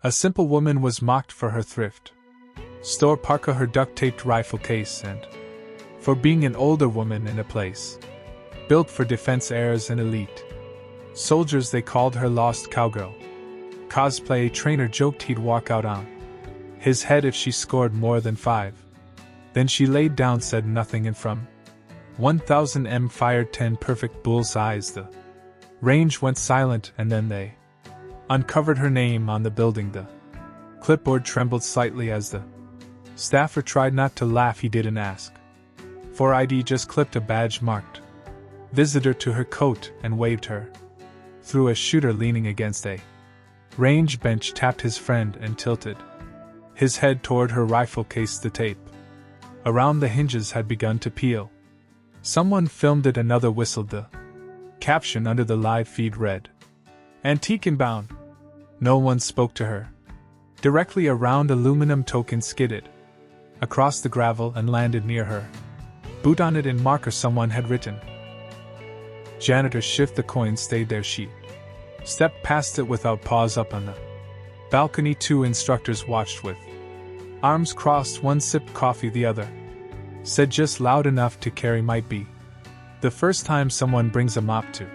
A simple woman was mocked for her thrift store parka, her duct-taped rifle case, and for being an older woman in a place built for defense heirs and elite soldiers. They called her Lost Cowgirl. Cosplay trainer joked he'd walk out on his head if she scored more than 5. Then she laid down, said nothing, and from 1000 fired 10 perfect bullseyes. The range went silent, and then they uncovered her name on the building. The clipboard trembled slightly as the staffer tried not to laugh. He didn't ask for ID, just clipped a badge marked visitor to her coat and waved her through. A shooter leaning against a range bench tapped his friend and tilted his head toward her rifle case. The tape around the hinges had begun to peel. Someone filmed it, another whistled. The caption under the live feed read, "Antique and bound." No one spoke to her. Directly around, aluminum token skidded across the gravel and landed near her. Boot on it in marker someone had written. Janitor shift. The coin stayed there. She stepped past it without pause. Up on the balcony, 2 instructors watched with arms crossed. One sipped coffee, the other said just loud enough to carry. Might be the first time someone brings a mop to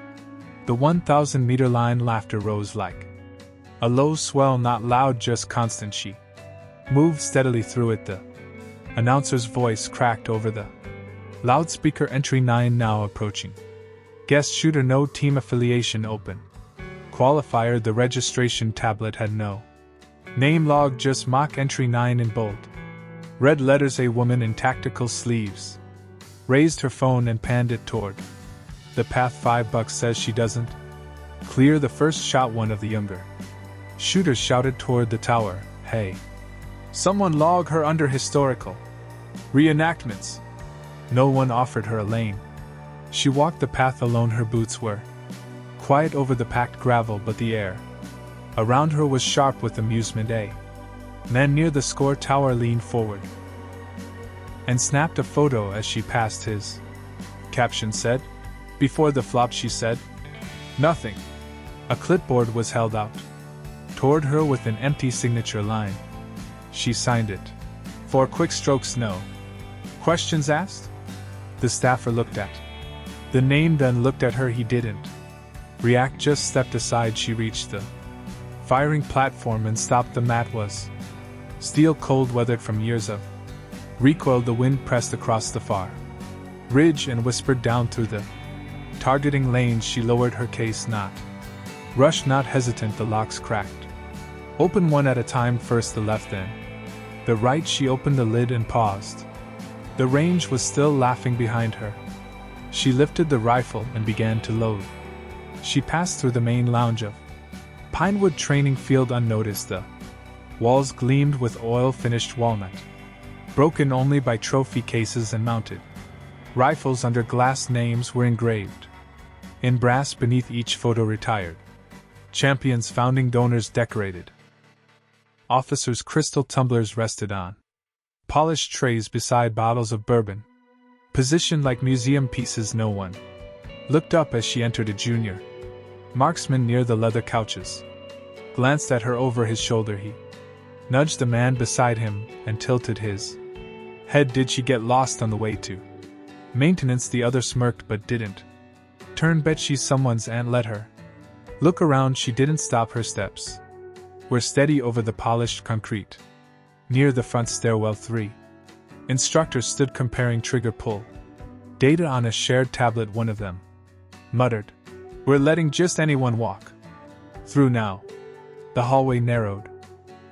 the 1,000-meter line. Laughter rose like a low swell, not loud, just constant. She moved steadily through it. The announcer's voice cracked over the loudspeaker. Entry 9 now approaching. Guest shooter, no team affiliation, open qualifier. The registration tablet had no name log, just mock entry 9 in bold red letters. A woman in tactical sleeves raised her phone and panned it toward the path. $5 says she doesn't clear the first shot. One of the younger shooters shouted toward the tower, "Hey, someone log her under historical reenactments." No one offered her a lane. She walked the path alone. Her boots were quiet over the packed gravel, but the air around her was sharp with amusement. A man near the score tower leaned forward and snapped a photo as she passed. His caption said, "Before the flop," she said, "nothing." A clipboard was held out toward her with an empty signature line. She signed it. "For quick strokes, no questions asked?" The staffer looked at the name, then looked at her. He didn't react, just stepped aside. She reached the firing platform and stopped. The mat was steel cold, weathered from years of recoil. The wind pressed across the far ridge and whispered down through the targeting lanes. She lowered her case, not rushed, not hesitant. The locks cracked open one at a time, first the left, then the right. She opened the lid and paused. The range was still laughing behind her. She lifted the rifle and began to load. She passed through the main lounge of Pinewood Training Field unnoticed. The walls gleamed with oil-finished walnut, broken only by trophy cases and mounted rifles under glass. Names were engraved in brass beneath each photo. Retired champions, founding donors decorated. Officers' crystal tumblers rested on polished trays beside bottles of bourbon, positioned like museum pieces. No one looked up as she entered. A junior marksman near the leather couches glanced at her over his shoulder. He nudged the man beside him and tilted his head. "Did she get lost on the way to maintenance?" The other smirked but didn't turn. "Bet she's someone's aunt. Let her look around." She didn't stop. Her steps were steady over the polished concrete. Near the front stairwell, 3 instructors stood comparing trigger pull data on a shared tablet. One of them muttered, "We're letting just anyone walk through now." The hallway narrowed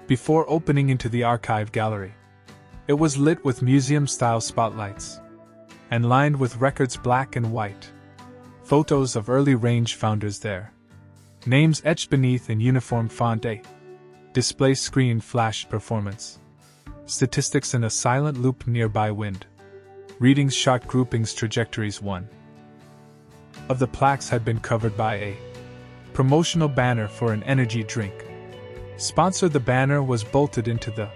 before opening into the archive gallery. It was lit with museum-style spotlights and lined with records, black and white. Photos of early range founders there. Names etched beneath in uniform font. A display screen flashed performance statistics in a silent loop nearby. Wind readings, shot groupings, trajectories. One of the plaques had been covered by a promotional banner for an energy drink sponsor. The banner was bolted into the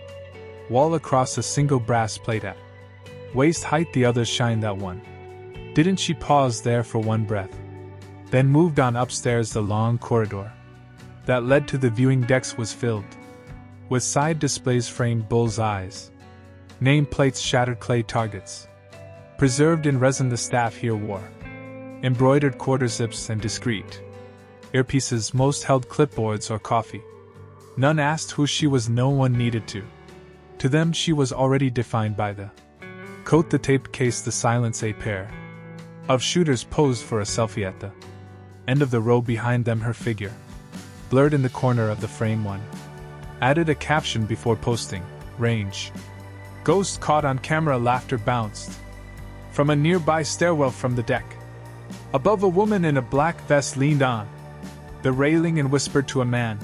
wall across a single brass plate at waist height. The others shined that one. Didn't she? Pause there for one breath, then moved on upstairs. The long corridor that led to the viewing decks was filled with side displays framed bull's eyes. Name plates, shattered clay targets. Preserved in resin the staff here wore. Embroidered quarter zips and discreet earpieces, most held clipboards or coffee. None asked who she was, no one needed to. To them she was already defined by the coat, the taped case, the silence. A pair of shooters posed for a selfie at the end of the row. Behind them her figure, blurred in the corner of the frame. One added a caption before posting, "Range. Ghost caught on camera." Laughter bounced from a nearby stairwell. From the deck above, a woman in a black vest leaned on the railing and whispered to a man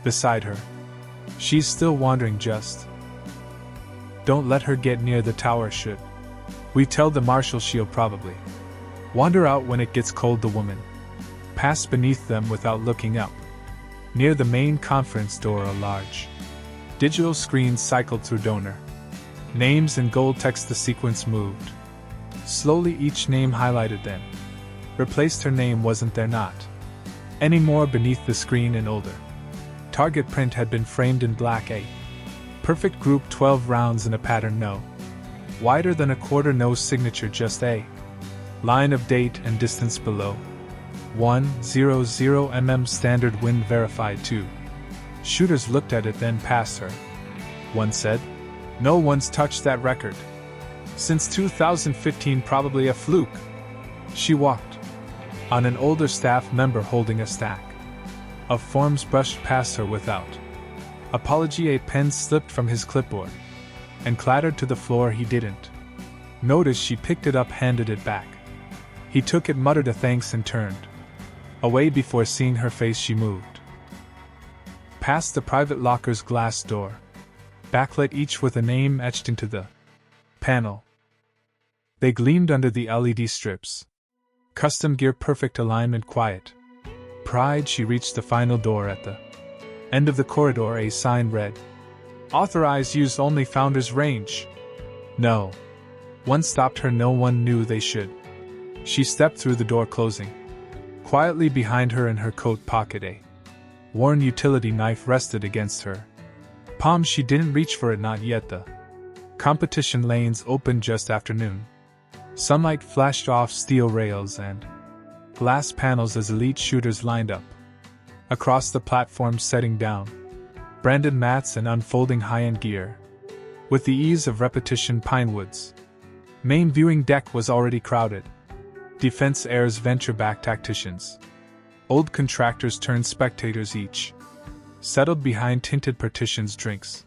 beside her, "She's still wandering, just don't let her get near the tower. Should we tell the marshal, she'll probably wander out when it gets cold." The woman passed beneath them without looking up. Near the main conference door, a large digital screen cycled through donor names in gold text. The sequence moved slowly, each name highlighted, then replaced. Her name wasn't there, not anymore. Beneath the screen, an older target print had been framed in black. A perfect group, 12 rounds in a pattern no wider than a quarter. No signature, just a line of date and distance below. 100 standard wind verified. 2 shooters looked at it, then passed her. One said, "No one's touched that record since 2015, probably a fluke." She walked on. An older staff member holding a stack of forms brushed past her without apology. A pen slipped from his clipboard and clattered to the floor. He didn't notice she picked it up, handed it back. He took it, muttered a thanks, and turned away. Before seeing her face, she moved past the private locker's glass door, backlit each with a name etched into the panel. They gleamed under the LED strips. Custom gear, perfect alignment, quiet pride. She reached the final door. At the end of the corridor, a sign read, "Authorized use only, founders range." No one stopped her, no one knew they should. She stepped through the door, closing quietly behind her. In her coat pocket, a worn utility knife rested against her palm. She didn't reach for it, not yet. The competition lanes opened just after noon. Sunlight flashed off steel rails and glass panels as elite shooters lined up across the platform, setting down branded mats and unfolding high-end gear. With the ease of repetition, Pinewood's main viewing deck was already crowded. Defense Air's venture-backed tacticians, old contractors turned spectators, each settled behind tinted partitions, drinks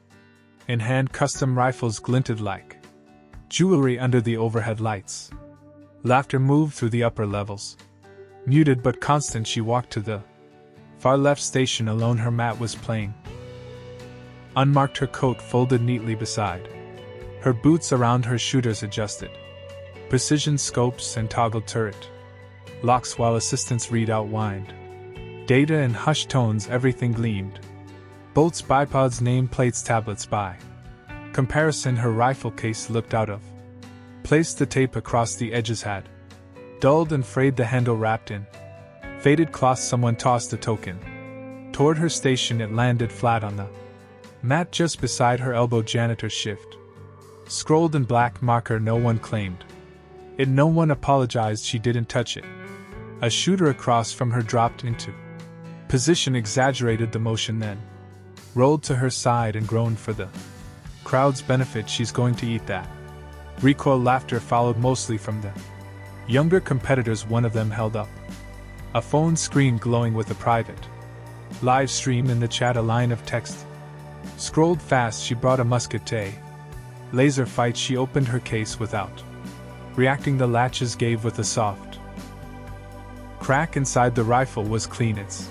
in hand. Custom rifles glinted like jewelry under the overhead lights. Laughter moved through the upper levels, muted but constant. She walked to the far left station alone. Her mat was plain, unmarked, her coat folded neatly beside her boots. Around her, shooters adjusted precision scopes and toggled turret locks while assistants read out wind data in hushed tones. Everything gleamed: bolts, bipods, nameplates, tablets. By comparison, her rifle case looked out of place. The tape across the edges had dulled and frayed, the handle wrapped in faded cloth. Someone tossed a token toward her station. It landed flat on the mat just beside her elbow. Janitor's shift scrolled in black marker. No one claimed it, no one apologized. She didn't touch it. A shooter across from her dropped into position, exaggerated the motion, then rolled to her side and groaned for the crowd's benefit. "She's going to eat that." Recoil laughter followed, mostly from the younger competitors. One of them held up a phone screen glowing with a private live stream. In the chat, a line of text scrolled fast. She brought a musket to a laser fight. She opened her case without reacting. The latches gave with a soft crack. Inside, the rifle was clean, its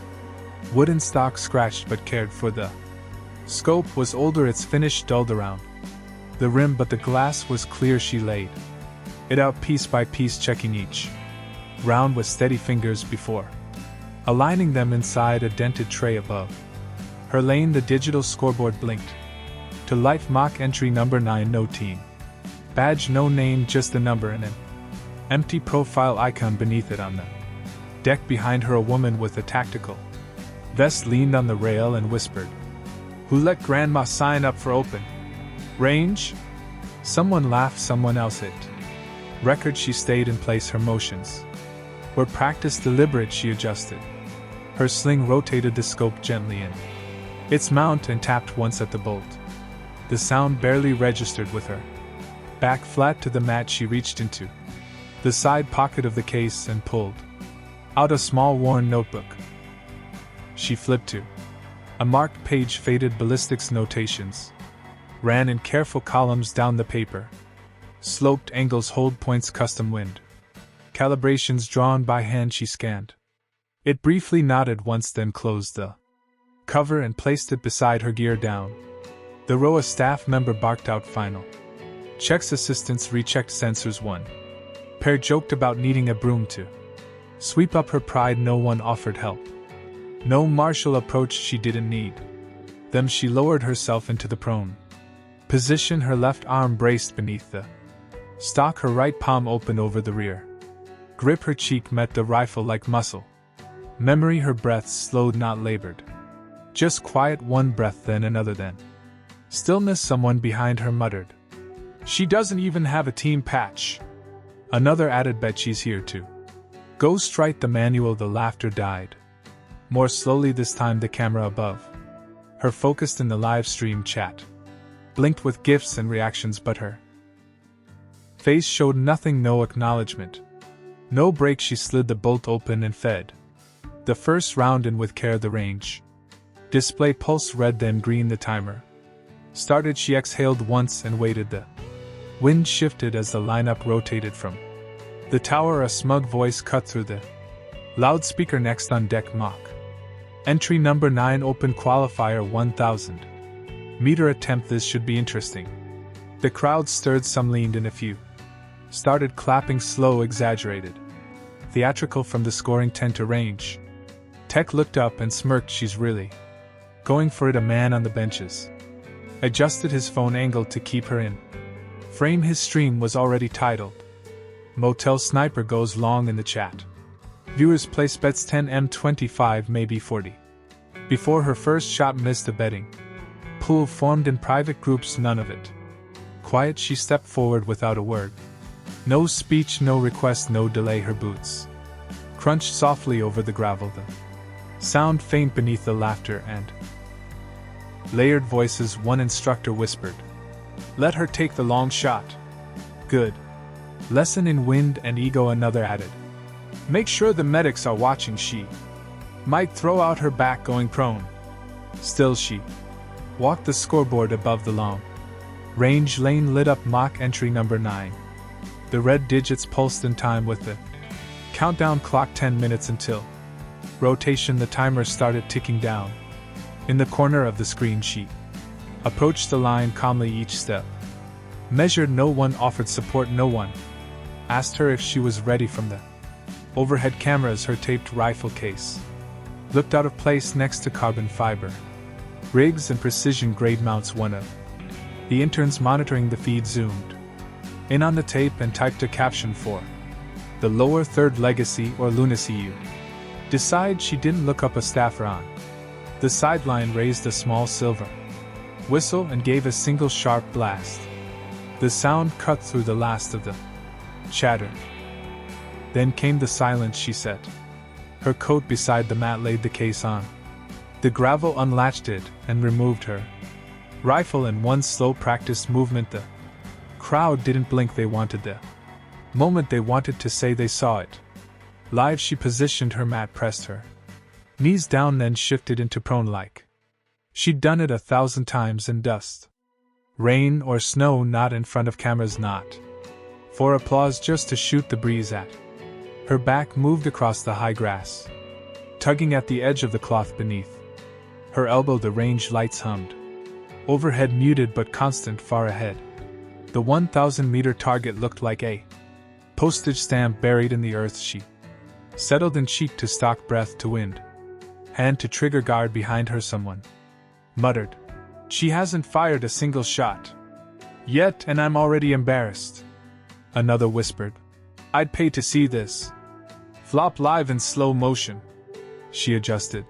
wooden stock scratched but cared for. The scope was older, its finish dulled around the rim, but the glass was clear. She laid it out piece by piece, checking each round with steady fingers before aligning them inside a dented tray above her lane. The digital scoreboard blinked to life. Mock entry number 9, no team badge, no name, just the number and an empty profile icon beneath it. On the deck behind her, a woman with a tactical vest leaned on the rail and whispered, Who let Grandma sign up for open range? Someone laughed, someone else hit. Record, she stayed in place, her motions were practiced, deliberate, she adjusted. Her sling rotated the scope gently in its mount and tapped once at the bolt. The sound barely registered with her. Back flat to the mat, she reached into the side pocket of the case and pulled out a small worn notebook. She flipped to a marked page, faded ballistics notations ran in careful columns down the paper. Sloped angles, hold points, custom wind calibrations drawn by hand. She scanned it briefly, nodded once, then closed the cover and placed it beside her, gear down. The row, a staff member barked out final checks. Assistants rechecked sensors. One pair joked about needing a broom to sweep up her pride. No one offered help. No martial approach, she didn't need them. She lowered herself into the prone position, her left arm braced beneath the stock, her right palm open over the rear grip. Her cheek met the rifle like muscle memory. Her breath slowed, not labored, just quiet. One breath, then another, then stillness. Someone behind her muttered, "She doesn't even have a team patch." Another added, "Bet she's here too." Ghost right, the manual. The laughter died more slowly this time. The camera above her focused in the live stream chat blinked with gifs and reactions, but her face showed nothing, no acknowledgement, no break. She slid the bolt open and fed the first round in with care. The range display pulse red, then green. The timer started. She exhaled once and waited. The wind shifted as the lineup rotated from the tower. A smug voice cut through the loudspeaker. Next on deck, mock entry number 9, open qualifier 1000 meter attempt. This should be interesting. The crowd stirred, some leaned in, a few started clapping, slow, exaggerated, theatrical from the scoring 10 to range. Tech looked up and smirked. She's really going for it. A man on the benches adjusted his phone angle to keep her in frame. His stream was already titled Motel Sniper Goes Long in the chat. Viewers place bets 10M25, maybe 40. Before her first shot missed, a betting pool formed in private groups, none of it quiet. She stepped forward without a word. No speech, no request, no delay. Her boots crunched softly over the gravel, the sound faint beneath the laughter and layered voices. One instructor whispered, "Let her take the long shot." Good lesson in wind and ego. Another added, "Make sure the medics are watching. She might throw out her back going prone." Still she walked the scoreboard above the long range lane, lit up. Mock entry number 9. The red digits pulsed in time with the countdown clock. 10 minutes until rotation. The timer started ticking down. In the corner of the screen, she approached the line calmly, each step measured. No one offered support, no one asked her if she was ready. From the overhead cameras, her taped rifle case looked out of place next to carbon fiber rigs and precision grade mounts. One of the interns monitoring the feed zoomed in on the tape and typed a caption for the lower third, legacy or lunacy. You decide. She didn't look up. A staffer on the sideline raised a small silver whistle and gave a single sharp blast. The sound cut through the last of the chatter. Then came the silence. She set her coat beside the mat, laid the case on the gravel, unlatched it, and removed her rifle in one slow, practiced movement. The crowd didn't blink. They wanted the moment. They wanted to say they saw it live. She positioned her mat, pressed her knees down, then shifted into prone like she'd done it 1,000 times in dust, rain or snow. Not in front of cameras, not for applause, just to shoot the breeze at her back. Moved across the high grass, tugging at the edge of the cloth beneath her elbow. The range lights hummed overhead, muted but constant. Far ahead, the 1,000-meter target looked like a postage stamp buried in the earth. She settled in, cheek to stock, breath to wind, hand to trigger guard. Behind her, someone muttered, "She hasn't fired a single shot yet, and I'm already embarrassed." Another whispered, "I'd pay to see this flop live in slow motion." She adjusted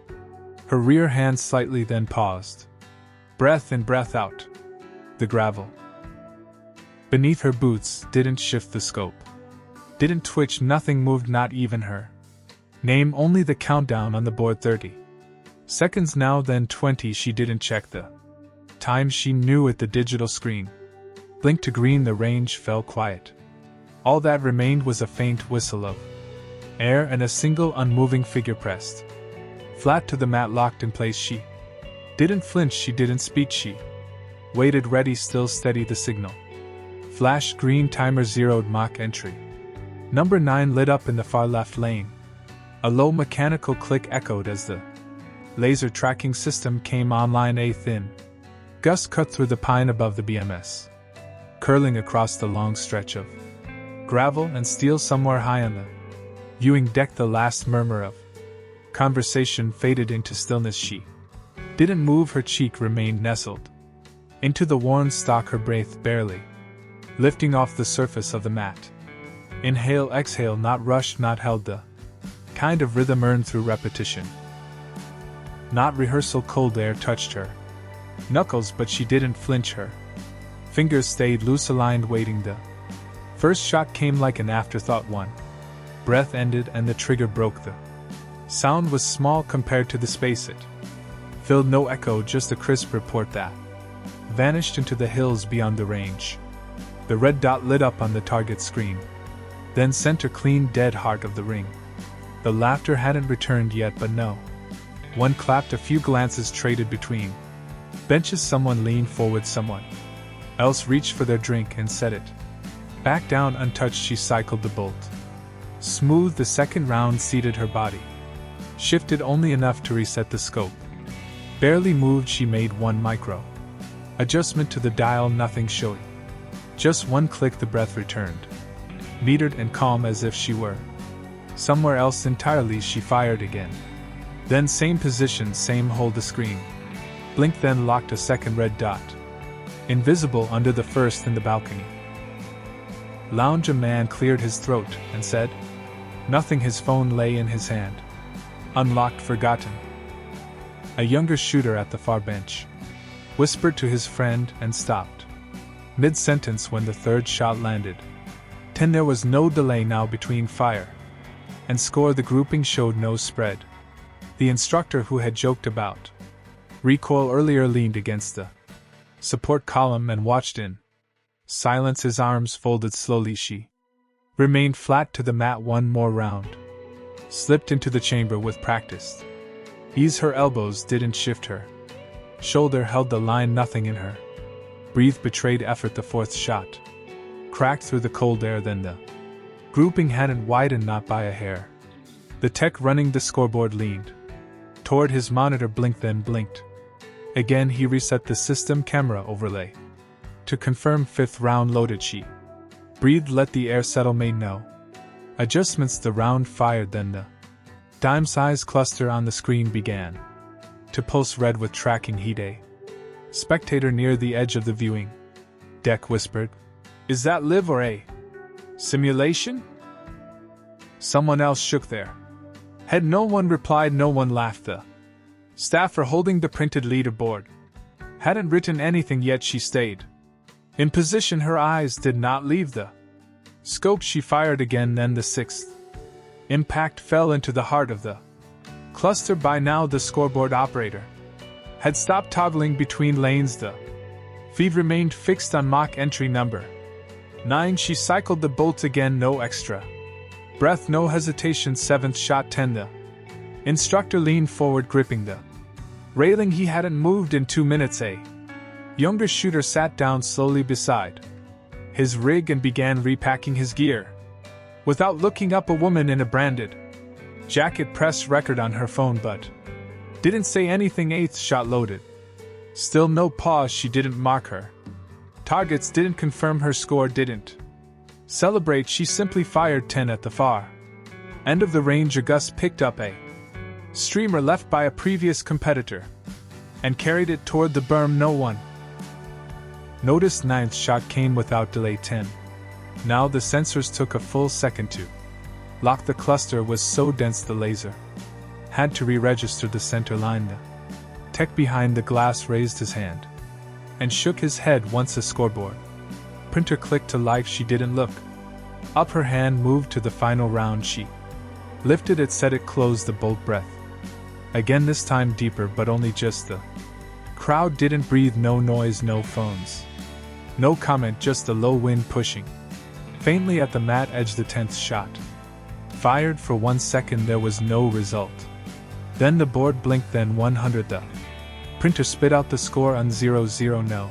her rear hand slightly, then paused. Breath in, breath out. The gravel beneath her boots didn't shift the scope. Didn't twitch, nothing moved, not even her name, only the countdown on the board. 30 seconds now, then 20. She didn't check the time, she knew it. The digital screen blinked to green, the range fell quiet. All that remained was a faint whistle of air and a single unmoving figure pressed flat to the mat, locked in place. She didn't flinch, she didn't speak, she waited, ready, still, steady. The signal flashed green, timer zeroed, mock entry number 9 lit up in the far left lane. A low mechanical click echoed as the laser tracking system came online. A thin gust cut through the pine above the BMS, curling across the long stretch of gravel and steel somewhere high on the viewing deck. The last murmur of conversation faded into stillness. She didn't move, her cheek remained nestled into the worn stock, her breath barely lifting off the surface of the mat. Inhale, exhale, not rushed, not held, the kind of rhythm earned through repetition. Not rehearsal. Cold air touched her knuckles, but she didn't flinch. Her fingers stayed loose, aligned, waiting. The first shot came like an afterthought. One breath ended and the trigger broke. The sound was small compared to the space it filled. No echo, just a crisp report that vanished into the hills beyond the range. The red dot lit up on the target screen, then center, clean, dead heart of the ring. The laughter hadn't returned yet, but no one clapped. A few glances traded between benches. Someone leaned forward, someone else reached for their drink and set it back down untouched. She cycled the bolt smooth. The second round seated, her body shifted only enough to reset the scope. Barely moved, she made one micro adjustment to the dial, nothing showy. Just one click, the breath returned, metered and calm as if she were somewhere else entirely. She fired again. Then same position, same hold. The screen blinked, then locked. A second red dot, invisible under the first. In the balcony lounge, a man cleared his throat and said nothing. His phone lay in his hand, unlocked, forgotten. A younger shooter at the far bench whispered to his friend and stopped mid-sentence when the third shot landed. 10. There was no delay now between fire and score. The grouping showed no spread. The instructor who had joked about recoil earlier leaned against the support column and watched in silence, his arms folded slowly. She remained flat to the mat. One more round slipped into the chamber with practiced ease. Her elbows didn't shift, her shoulder held the line, nothing in her breathe betrayed effort. The fourth shot cracked through the cold air, then the grouping hadn't widened, not by a hair. The tech running the scoreboard leaned toward his monitor, blinked, then blinked again. He reset the system camera overlay to confirm. Fifth round loaded. She breathed, let the air settle, made no adjustments. The round fired, then the dime-sized cluster on the screen began to pulse red with tracking heat. A spectator near the edge of the viewing deck whispered, "Is that live or a simulation?" Someone else shook their head. No one replied, no one laughed. The staffer holding the printed leaderboard hadn't written anything yet. She stayed in position, her eyes did not leave the scope. She fired again, then the sixth impact fell into the heart of the cluster. By now the scoreboard operator had stopped toggling between lanes. The feed remained fixed on mock entry number 9. She cycled the bolt again, no extra breath, no hesitation. Seventh shot, 10. The instructor leaned forward, gripping the railing. He hadn't moved in 2 minutes. A younger shooter sat down slowly beside his rig and began repacking his gear. Without looking up, a woman in a branded jacket pressed record on her phone but didn't say anything. Eighth shot loaded. Still no pause. She didn't mark her targets, didn't confirm her score, didn't celebrate. She simply fired. 10. At the far end of the range, August picked up a streamer left by a previous competitor and carried it toward the berm. No one noticed. Ninth shot came without delay. 10. Now the sensors took a full second to lock. The cluster was so dense the laser had to re-register the center line. The Tech behind the glass raised his hand and shook his head once a scoreboard. Printer clicked to life. She didn't look up. Her hand moved to the final round. She lifted it, set it, closed the bolt. Breath again, this time deeper, but only just. The crowd didn't breathe. No noise, no phones, no comment, just the low wind pushing faintly at the mat edge. The 10th shot fired. For 1 second there was no result. Then the board blinked, then 100. The printer spit out the score on 00. No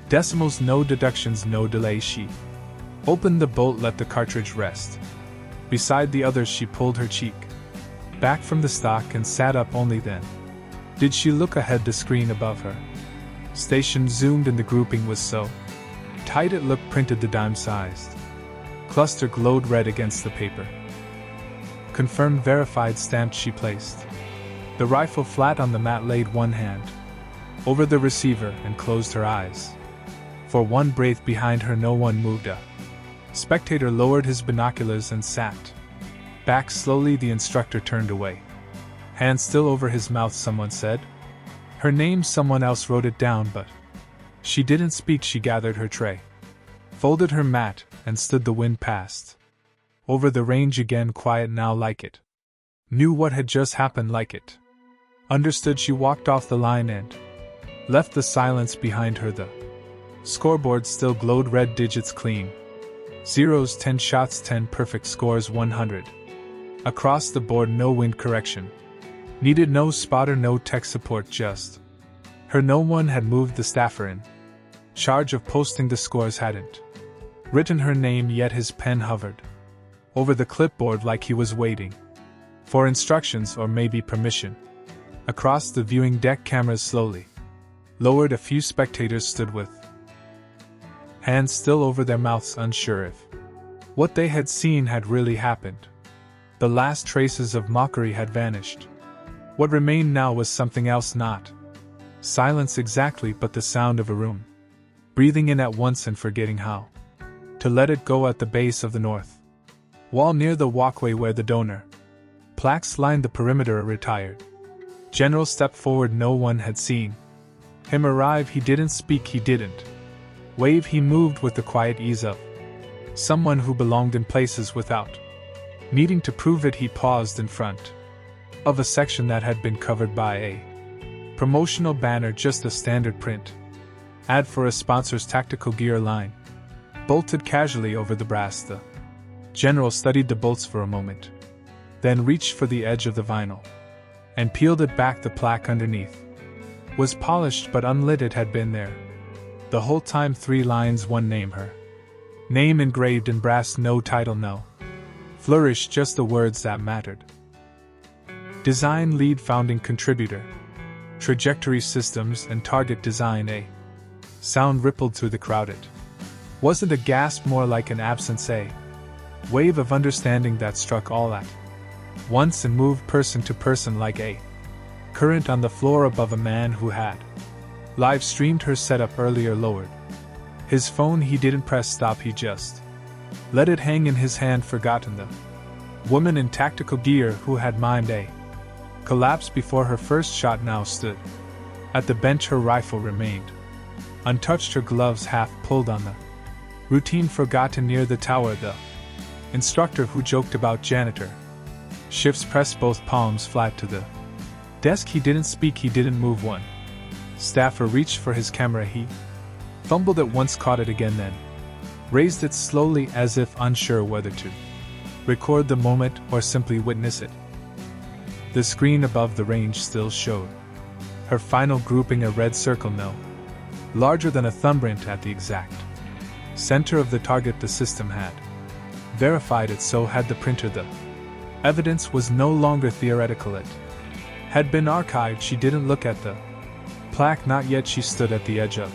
decimals, no deductions, no delay. She opened the bolt, let the cartridge rest beside the others. She pulled her cheek back from the stock and sat up. Only then did she look ahead. The screen above her station zoomed and the grouping was so tight it looked printed. The dime-sized cluster glowed red against the paper. Confirmed, verified, stamped. She placed the rifle flat on the mat, laid one hand over the receiver, and closed her eyes. For one breath behind her no one moved. A spectator lowered his binoculars and sat back slowly. The instructor turned away, hand still over his mouth. Someone said her name. Someone else wrote it down, but she didn't speak. She gathered her tray, folded her mat, and stood. The wind passed over the range again, quiet now, like it knew what had just happened, like it understood. She walked off the line and left the silence behind her. The scoreboard still glowed, red digits clean. Zeros, 10 shots, 10 perfect scores, 100. Across the board, no wind correction needed, no spotter, no tech support, just her. No one had moved. The staffer in charge of posting the scores hadn't written her name yet. His pen hovered over the clipboard like he was waiting for instructions or maybe permission. Across the viewing deck, cameras slowly lowered. A few spectators stood with hands still over their mouths, unsure if what they had seen had really happened. The last traces of mockery had vanished. What remained now was something else, not silence exactly, but the sound of a room breathing in at once and forgetting how to let it go. At the base of the north wall, near the walkway where the donor plaques lined the perimeter, a retired general stepped forward. No one had seen him arrive. He didn't speak, he didn't wave. He moved with the quiet ease of someone who belonged in places without needing to prove it. He paused in front of a section that had been covered by a promotional banner, just a standard print ad for a sponsor's tactical gear line, bolted casually over the brass. The general studied the bolts for a moment, then reached for the edge of the vinyl and peeled it back. The plaque underneath was polished but unlit. It had been there the whole time. 3 lines, one name, her name engraved in brass, no title, no flourish, just the words that mattered. Design lead, founding contributor, trajectory systems and target design. A sound rippled through the crowd. It wasn't a gasp, more like an absence, a wave of understanding that struck all at once and moved person to person like a current on the floor above. A man who had live streamed her setup earlier lowered his phone. He didn't press stop, he just let it hang in his hand. Forgotten the woman in tactical gear who had mimed a collapse before her first shot now stood at the bench. Her rifle remained untouched, her gloves half pulled on the routine. Forgotten near the tower, the instructor who joked about janitor shifts pressed both palms flat to the desk. He didn't speak, he didn't move. One staffer reached for his camera. He fumbled it once, caught it again, then raised it slowly as if unsure whether to record the moment or simply witness it. The screen above the range still showed her final grouping, a red circle no larger than a thumbprint at the exact center of the target. The system had verified it, so had the printer. The evidence was no longer theoretical, it had been archived. She didn't look at the plaque, not yet. She stood at the edge of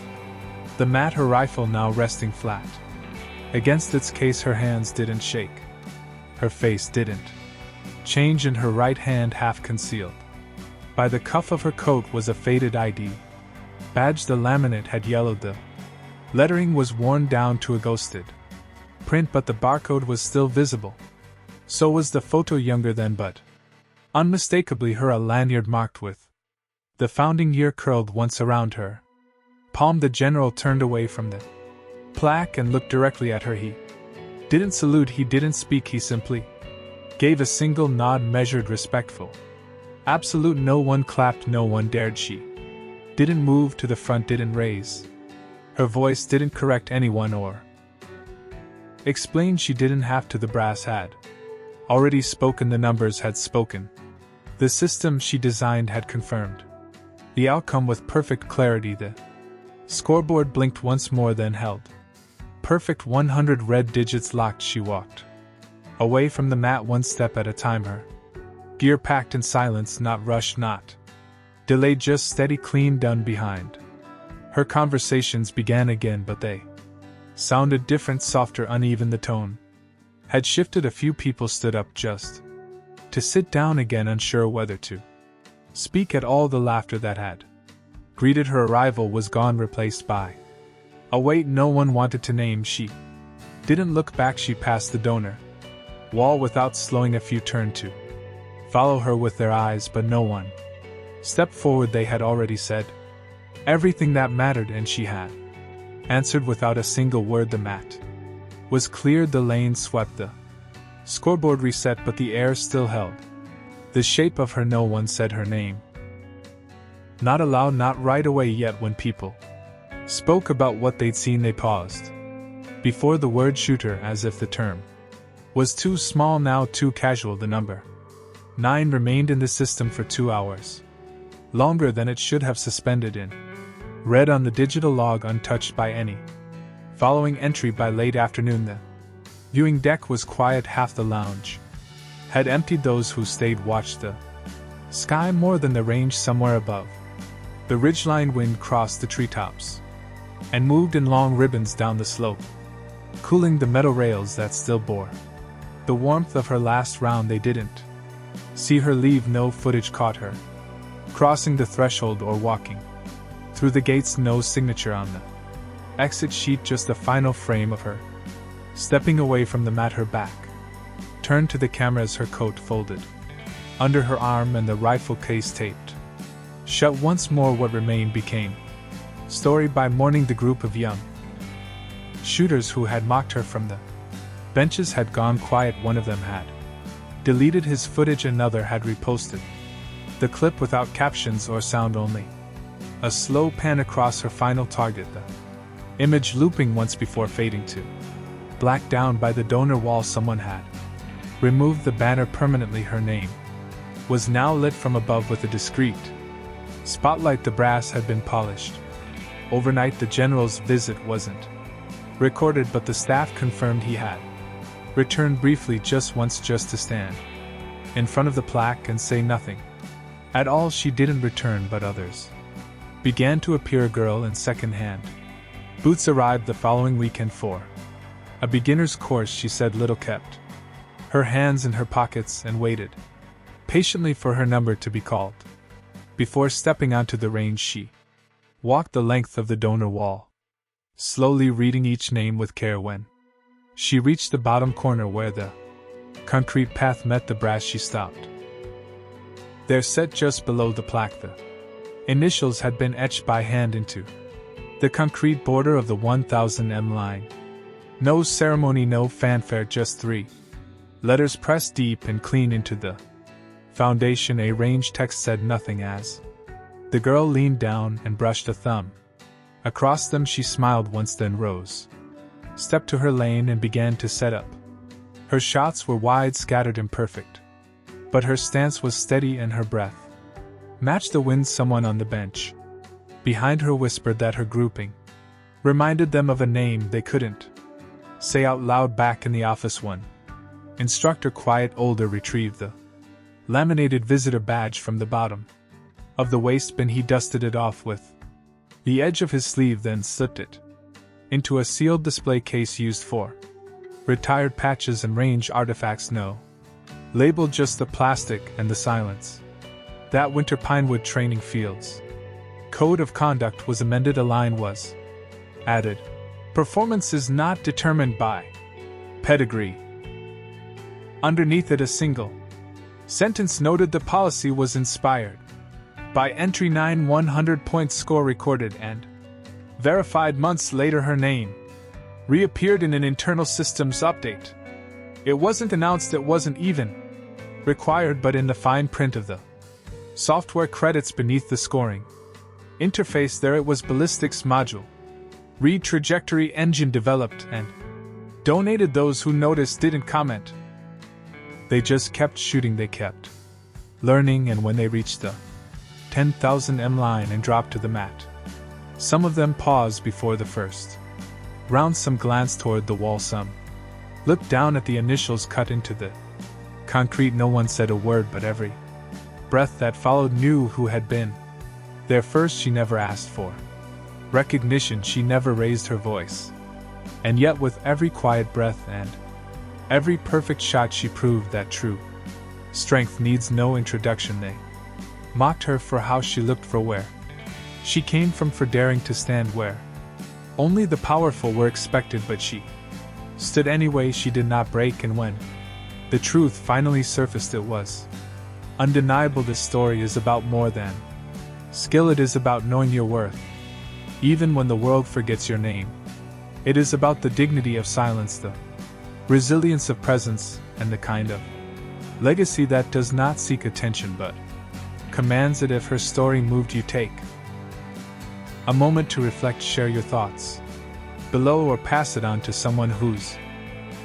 the mat, her rifle now resting flat against its case. Her hands didn't shake, her face didn't change, and her right hand, half concealed by the cuff of her coat, was a faded ID badge. The laminate had yellowed, the lettering was worn down to a ghosted print, but the barcode was still visible. So was the photo, younger then, but unmistakably her. A lanyard marked with The founding year curled once around her palm. The general turned away from the plaque and looked directly at her. He didn't salute, he didn't speak, he simply gave a single nod, measured, respectful. Absolute. No one clapped, no one dared. She didn't move to the front, didn't raise her voice, didn't correct anyone or explain. She didn't have to. The brass had already spoken, the numbers had spoken. The system she designed had confirmed the outcome with perfect clarity. The scoreboard blinked once more, then held perfect 100 red digits locked. She walked away from the mat, one step at a time, her gear packed in silence, not rushed, not delayed, just steady, clean, done. Behind her, conversations began again, but they sounded different, softer, uneven. The tone had shifted. A few people stood up just to sit down again, unsure whether to speak at all. The laughter that had greeted her arrival was gone, replaced by a weight no one wanted to name. She didn't look back. She passed the donor wall without slowing. A few turned to follow her with their eyes, but no one stepped forward. They had already said everything that mattered, and she had answered without a single word. The mat was cleared, the lane swept, the scoreboard reset, but the air still held the shape of her. No one said her name. Not aloud, not right away. Yet when people spoke about what they'd seen, they paused before the word shooter, as if the term was too small now, too casual. The number 9 remained in the system for 2 hours, longer than it should have, suspended in red on the digital log, untouched by any following entry. By late afternoon, the viewing deck was quiet. Half the lounge had emptied. Those who stayed watched the sky more than the range somewhere above. The ridgeline wind crossed the treetops and moved in long ribbons down the slope, cooling the metal rails that still bore the warmth of her last round. They didn't see her leave, no footage caught her crossing the threshold or walking through the gates. No signature on the exit sheet, just the final frame of her stepping away from the mat. Her back turned to the cameras, her coat folded under her arm and the rifle case taped shut. Once more what remained became story. By morning, the group of young shooters who had mocked her from the benches had gone quiet. One of them had deleted his footage, another had reposted the clip without captions or sound, only a slow pan across her final target, the image looping once before fading to black. Down by the donor wall, someone had removed the banner permanently. Her name was now lit from above with a discreet spotlight. The brass had been polished overnight. The general's visit wasn't recorded, but the staff confirmed he had returned briefly, just once, just to stand in front of the plaque and say nothing at all. She didn't return, but others began to appear. A girl in second-hand boots arrived the following weekend for a beginner's course. She said little, kept her hands in her pockets, and waited patiently for her number to be called. Before stepping onto the range, she walked the length of the donor wall, slowly reading each name with care. When she reached the bottom corner where the concrete path met the brass, she stopped. There, set just below the plaque, the initials had been etched by hand into the concrete border of the 1000M line. No ceremony, no fanfare, just 3 letters pressed deep and clean into the foundation. A range text said nothing as the girl leaned down and brushed a thumb across them. She smiled once, then rose, stepped to her lane, and began to set up. Her shots were wide, scattered, imperfect, but her stance was steady and her breath matched the wind. Someone on the bench behind her whispered that her grouping reminded them of a name they couldn't say out loud. Back in the office, one instructor, quiet, older, retrieved the laminated visitor badge from the bottom of the waste bin. He dusted it off with the edge of his sleeve, then slipped it into a sealed display case used for retired patches and range artifacts. No label, just the plastic and the silence. That winter, Pinewood Training Fields Code of Conduct was amended. A line was added: performance is not determined by pedigree. Underneath it, a single sentence noted the policy was inspired By entry 9 100-point score recorded and verified months later her name reappeared in an internal systems update. It wasn't announced, it wasn't even required, but in the fine print of the software credits beneath the scoring interface there it was: ballistics module. Read trajectory engine developed and donated. Those who noticed didn't comment. They just kept shooting, they kept learning, and when they reached the 10,000 M line and dropped to the mat, some of them paused before the first round, some glanced toward the wall, some looked down at the initials cut into the concrete. No one said a word, but every breath that followed knew who had been there first. She never asked for recognition, she never raised her voice. And yet with every quiet breath and every perfect shot she proved that true strength needs no introduction. They mocked her for how she looked, for where she came from, for daring to stand where only the powerful were expected, but she stood anyway. She did not break, and when the truth finally surfaced it was undeniable. This story is about more than skill, it is about knowing your worth, even when the world forgets your name. It is about the dignity of silence, the resilience of presence, and the kind of legacy that does not seek attention but commands it. If her story moved you, take a moment to reflect, share your thoughts below, or pass it on to someone who's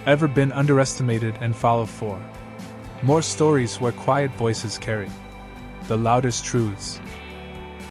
ever been underestimated, and follow for more stories where quiet voices carry the loudest truths.